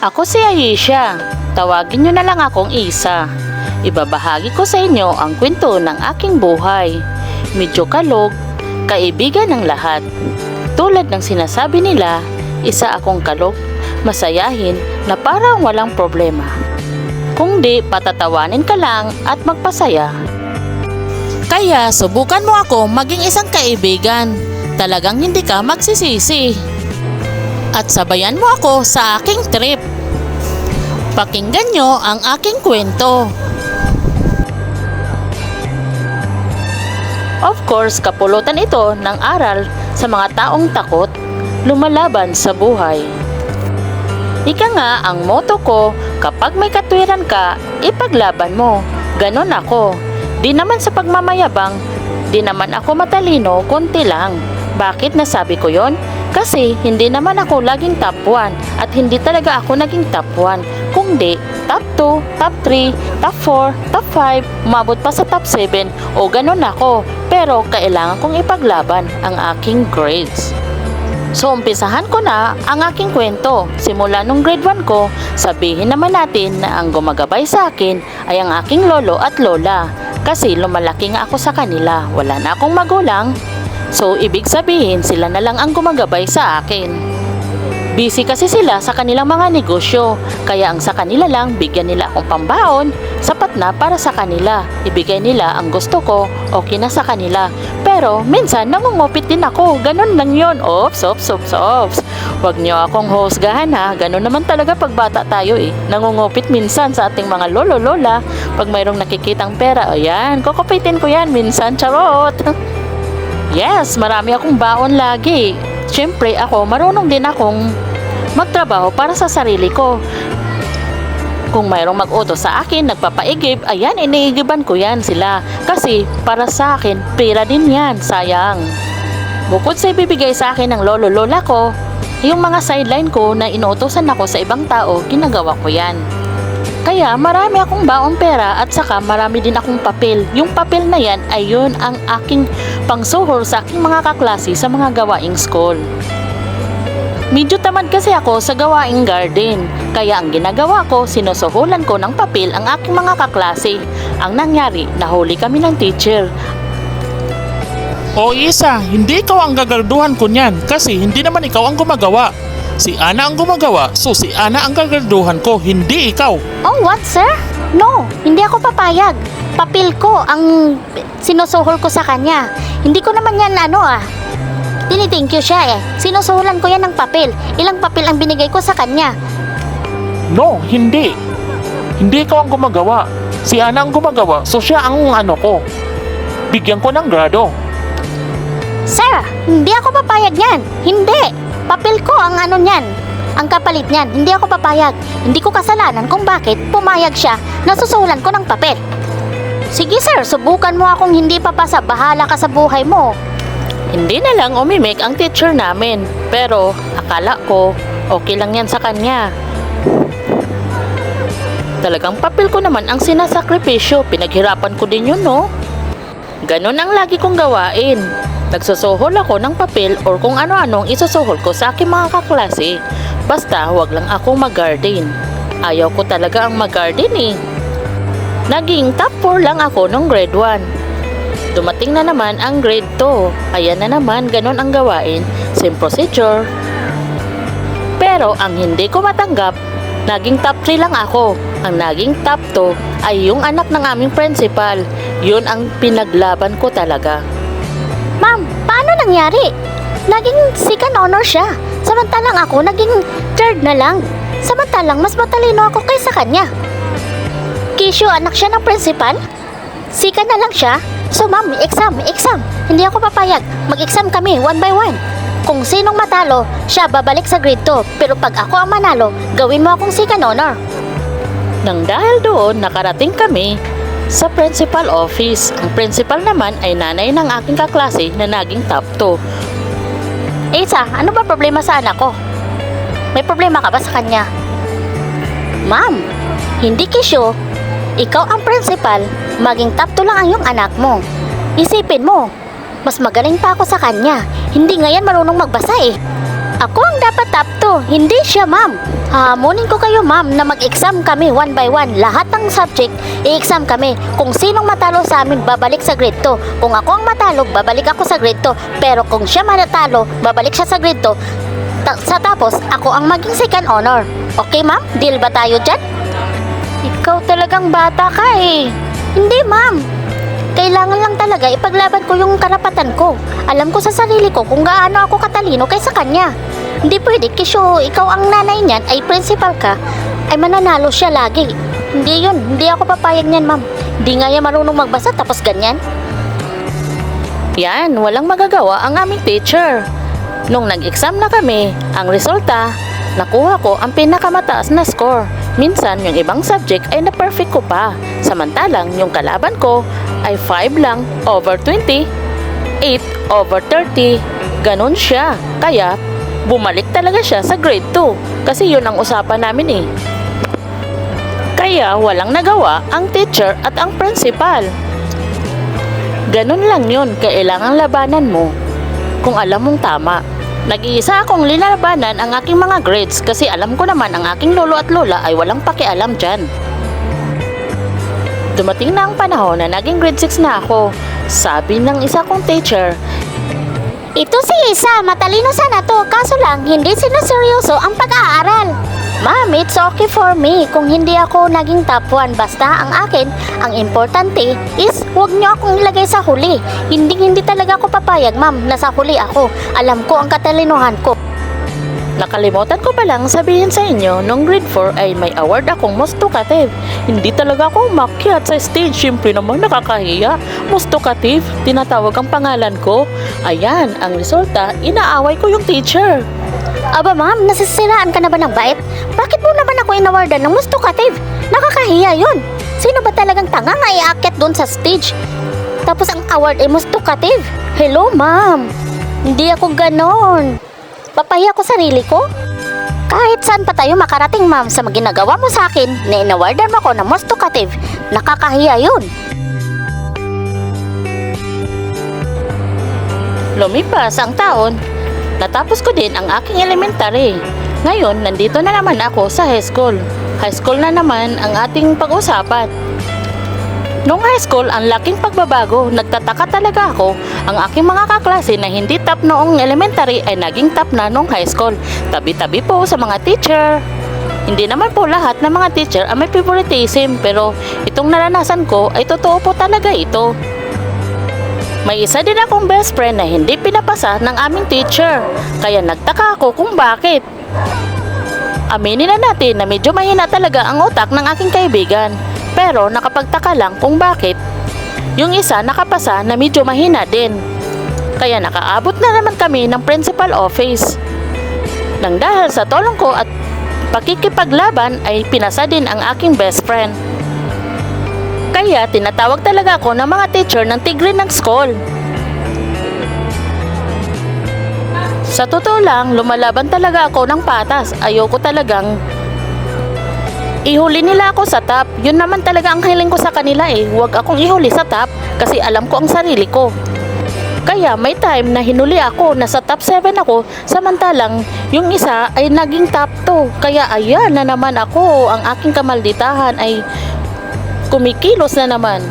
Ako si Aisha. Tawagin niyo na lang akong Isa. Ibabahagi ko sa inyo ang kwento ng aking buhay. Medyo kalog, kaibigan ng lahat. Tulad ng sinasabi nila, isa akong kalog, masayahin na parang walang problema. Kung di, patatawanin ka lang at magpasaya. Kaya subukan mo ako maging isang kaibigan. Talagang hindi ka magsisisi. At sabayan mo ako sa aking trip. Pakinggan nyo ang aking kwento. Of course, kapulutan ito ng aral sa mga taong takot, lumalaban sa buhay. Ika nga ang motto ko, kapag may katwiran ka, ipaglaban mo. Ganon ako. Di naman sa pagmamayabang, di naman ako matalino, konti lang. Bakit nasabi ko yon? Kasi hindi naman ako laging top 1 at hindi talaga ako naging top 1. Kung di, top 2, top 3, top 4, top 5, umabot pa sa top 7 o ganon ako. Pero kailangan kong ipaglaban ang aking grades. So umpisahan ko na ang aking kwento. Simula nung grade 1 ko, sabihin naman natin na ang gumagabay sa akin ay ang aking lolo at lola. Kasi lumalaki nga ako sa kanila, wala na akong magulang. So ibig sabihin sila na lang ang gumagabay sa akin. Busy kasi sila sa kanilang mga negosyo, kaya ang sa kanila lang bigyan nila akong pambaon, sapat na para sa kanila. Ibigay nila ang gusto ko, okay na sa kanila. Pero minsan nangungupit din ako, ganun lang yun. Ops. Huwag niyo akong husgahan ha, ganun naman talaga pag bata tayo eh. Nangungupit minsan sa ating mga lolo-lola, pag mayroong nakikitang pera, ayan, kukupitin ko yan minsan, charot. Yes, marami akong baon lagi. Siyempre ako, marunong din akong magtrabaho para sa sarili ko. Kung mayroong mag-utos sa akin, nagpapaigib, ayan, iniigiban ko yan sila. Kasi para sa akin, pera din yan, sayang. Bukod sa ibibigay sa akin ng lolo-lola ko, yung mga sideline ko na inuutosan ako sa ibang tao, ginagawa ko yan. Kaya marami akong baong pera at saka marami din akong papel. Yung papel na yan ay yun ang aking pangsuhol sa aking mga kaklase sa mga gawaing school. Medyo tamad kasi ako sa gawaing garden. Kaya ang ginagawa ko, sinusuhulan ko ng papel ang aking mga kaklase. Ang nangyari, nahuli kami ng teacher. O Isa, hindi ikaw ang gagarduhan ko niyan kasi hindi naman ikaw ang gumagawa. Si Ana ang gumagawa, so si Ana ang gagarduhan ko, hindi ikaw. Oh, what, sir? No, hindi ako papayag. Papel ko ang sinusuhol ko sa kanya. Hindi ko naman yan thank you siya eh. Sinusuhulan ko yan ng papel. Ilang papel ang binigay ko sa kanya. No, hindi. Hindi ikaw ang gumagawa. Si Ana ang gumagawa, so siya ang ko. Bigyan ko ng grado. Sir, hindi ako papayag niyan. Hindi. Papel ko ang niyan. Ang kapalit niyan. Hindi ako papayag. Hindi ko kasalanan kung bakit pumayag siya na susuhulan ko ng papel. Sige sir, subukan mo akong hindi papasa. Bahala ka sa buhay mo. Hindi na lang umimik ang teacher namin. Pero akala ko, okay lang yan sa kanya. Talagang papel ko naman ang sinasakripisyo. Pinaghirapan ko din yun, no? Ganon ang lagi kong gawain. Nagsusuhol ako ng papel or kung ano-anong isusuhol ko sa aking mga kaklase. Basta wag lang akong mag-garden. Ayaw ko talaga ang mag-garden eh. Naging top 4 lang ako nung grade 1. Dumating na naman ang grade 2. Ayan na naman, ganon ang gawain. Same procedure. Pero ang hindi ko matanggap, naging top 3 lang ako. Ang naging top 2 ay yung anak ng aming principal. Yun ang pinaglaban ko talaga. Ma'am, paano nangyari? Naging second honor siya. Samantalang ako, naging third na lang. Samantalang mas matalino ako kaysa kanya. Kisyo, anak siya ng principal? Second na lang siya? So ma'am, exam. Hindi ako papayag. Mag-exam kami, 1 by 1. Kung sinong matalo, siya babalik sa grade 2. Pero pag ako ang manalo, gawin mo akong second honor. Nang dahil doon, nakarating kami sa principal office. Ang principal naman ay nanay ng aking kaklase na naging top 2. Isa, ano ba problema sa anak ko? May problema ka ba sa kanya? Ma'am, hindi kisyo. Ikaw ang principal, maging top 2 lang ang iyong anak mo. Isipin mo, mas magaling pa ako sa kanya. Hindi ngayon marunong magbasa eh. Ako ang dapat top 2, hindi siya ma'am. Hahamunin ko kayo ma'am na mag-exam kami one by one. Lahat ng subject, i-exam kami. Kung sinong matalo sa amin, babalik sa grade 2. Kung ako ang matalo, babalik ako sa grade 2. Pero kung siya manatalo, babalik siya sa grade 2. Sa tapos, ako ang maging second honor. Okay ma'am? Deal ba tayo dyan? Ikaw talagang bata ka eh. Hindi ma'am. Kailangan lang talaga ipaglaban ko yung karapatan ko. Alam ko sa sarili ko kung gaano ako katalino kaysa kanya. Hindi pwede, Kisho, ikaw ang nanay niyan, ay principal ka, ay mananalo siya lagi. Hindi yun, hindi ako papayag niyan, ma'am. Hindi nga yan marunong magbasa tapos ganyan. Yan, walang magagawa ang aming teacher. Nung nag-exam na kami, ang resulta, nakuha ko ang pinakamataas na score. Minsan, yung ibang subject ay na-perfect ko pa. Samantalang, yung kalaban ko ay 5 lang over 20, 8 over 30. Ganon siya. Kaya, bumalik talaga siya sa grade 2. Kasi yun ang usapan namin eh. Kaya, walang nagawa ang teacher at ang principal. Ganon lang yun. Kailangang labanan mo kung alam mong tama. Nag-iisa akong linalabanan ang aking mga grades kasi alam ko naman ang aking lolo at lola ay walang pakialam dyan. Dumating na ang panahon na naging grade 6 na ako. Sabi ng isa kong teacher, Ito si Isa, matalino sana to, kaso lang hindi sinuseryoso ang pag-aaral. Ma'am, it's okay for me kung hindi ako naging top 1. Basta ang akin, ang importante is huwag niyo akong ilagay sa huli. Hindi talaga ako papayag, ma'am, na sa huli ako. Alam ko ang katalinuhan ko. nakalimutan ko palang sabihin sa inyo, nung grade 4 ay may award akong most talkative. Hindi talaga ako umakyat sa stage, siyempre naman nakakahiya. Most talkative, tinatawag ang pangalan ko. Ayan, ang resulta, inaaway ko yung teacher. Aba ma'am, nasisiraan ka na ba ng bait? Bakit mo naman ako inawardan ng most talkative? Nakakahiya yun. Sino ba talagang tanga nga iaakyat doon sa stage? Tapos ang award ay most talkative. Hello ma'am, hindi ako ganon. Papahiya ko sarili ko? Kahit saan pa tayo makarating ma'am sa ginagawa mo sa akin na inawardan mo ako ng most talkative, nakakahiya yun. Lumipas ang taon, natapos ko din ang aking elementary. Ngayon, nandito na naman ako sa high school. High school na naman ang ating pag-usapan. Nung high school, ang laking pagbabago. Nagtataka talaga ako. Ang aking mga kaklase na hindi top noong elementary ay naging top na nung high school. Tabi-tabi po sa mga teacher. Hindi naman po lahat ng mga teacher ay may favoritism, pero itong naranasan ko ay totoo po talaga ito. May isa din akong best friend na hindi pinapasa ng aming teacher, kaya nagtaka ako kung bakit. Aminin na natin na medyo mahina talaga ang utak ng aking kaibigan, pero nakapagtaka lang kung bakit. Yung isa nakapasa na medyo mahina din, kaya nakaabot na naman kami ng principal office. Nang dahil sa tulong ko at pakikipaglaban ay pinasa din ang aking best friend. Kaya tinatawag talaga ako ng mga teacher ng tigre ng school. Sa totoo lang, lumalaban talaga ako ng patas. Ayoko talagang ihuli nila ako sa top. Yun naman talaga ang hiling ko sa kanila eh. Huwag akong ihuli sa top kasi alam ko ang sarili ko. Kaya may time na hinuli ako, nasa top 7 ako, samantalang yung isa ay naging top 2. Kaya ayan na naman ako, ang aking kamalditahan ay kumikilos na naman.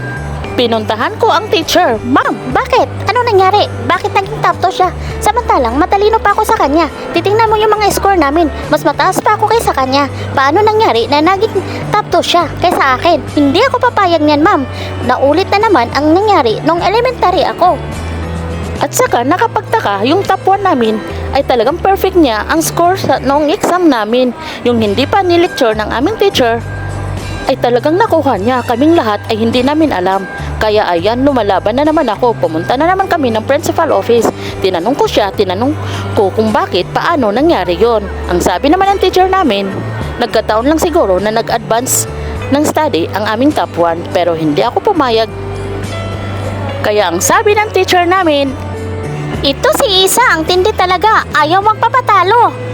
Pinuntahan ko ang teacher. Ma'am, bakit? Ano nangyari? Bakit naging top 2 siya? Samantalang matalino pa ako sa kanya. Titingnan mo yung mga score namin. Mas mataas pa ako kaysa kanya. Paano nangyari na naging top 2 siya kaysa akin? Hindi ako papayag niyan, ma'am. Naulit na naman ang nangyari nung elementary ako. At saka nakapagtaka, yung top 1 namin ay talagang perfect niya ang score sa noong exam namin. Yung hindi pa nilecture ng aming teacher ay talagang nakuha niya. Kaming lahat ay hindi namin alam. Kaya ayan, lumalaban na naman ako. Pumunta na naman kami ng principal office. Tinanong ko kung bakit, paano nangyari yon. Ang sabi naman ng teacher namin, nagkataon lang siguro na nag-advance ng study ang aming top 1, pero hindi ako pumayag. Kaya ang sabi ng teacher namin, Ito si Isa, ang tindi talaga. Ayaw magpapatalo.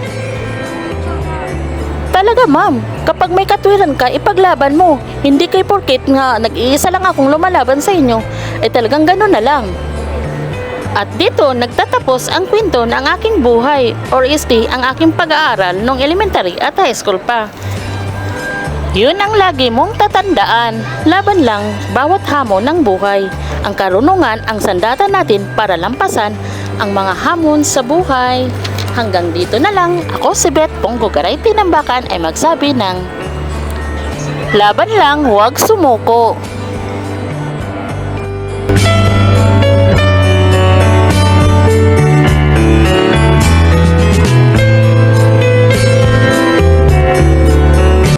talaga ma'am, kapag may katwiran ka, ipaglaban mo. Hindi kay porket nga nag-iisa lang akong lumalaban sa inyo, ay talagang gano'n na lang. At dito nagtatapos ang kwento ng aking buhay or ang aking pag-aaral nung elementary at high school pa. Yun ang lagi mong tatandaan, laban lang bawat hamon ng buhay. Ang karunungan ang sandata natin para lampasan ang mga hamon sa buhay. Hanggang dito na lang, ako si Beth Ponggogaray Tinambakan ay magsabi ng laban lang, huwag sumuko.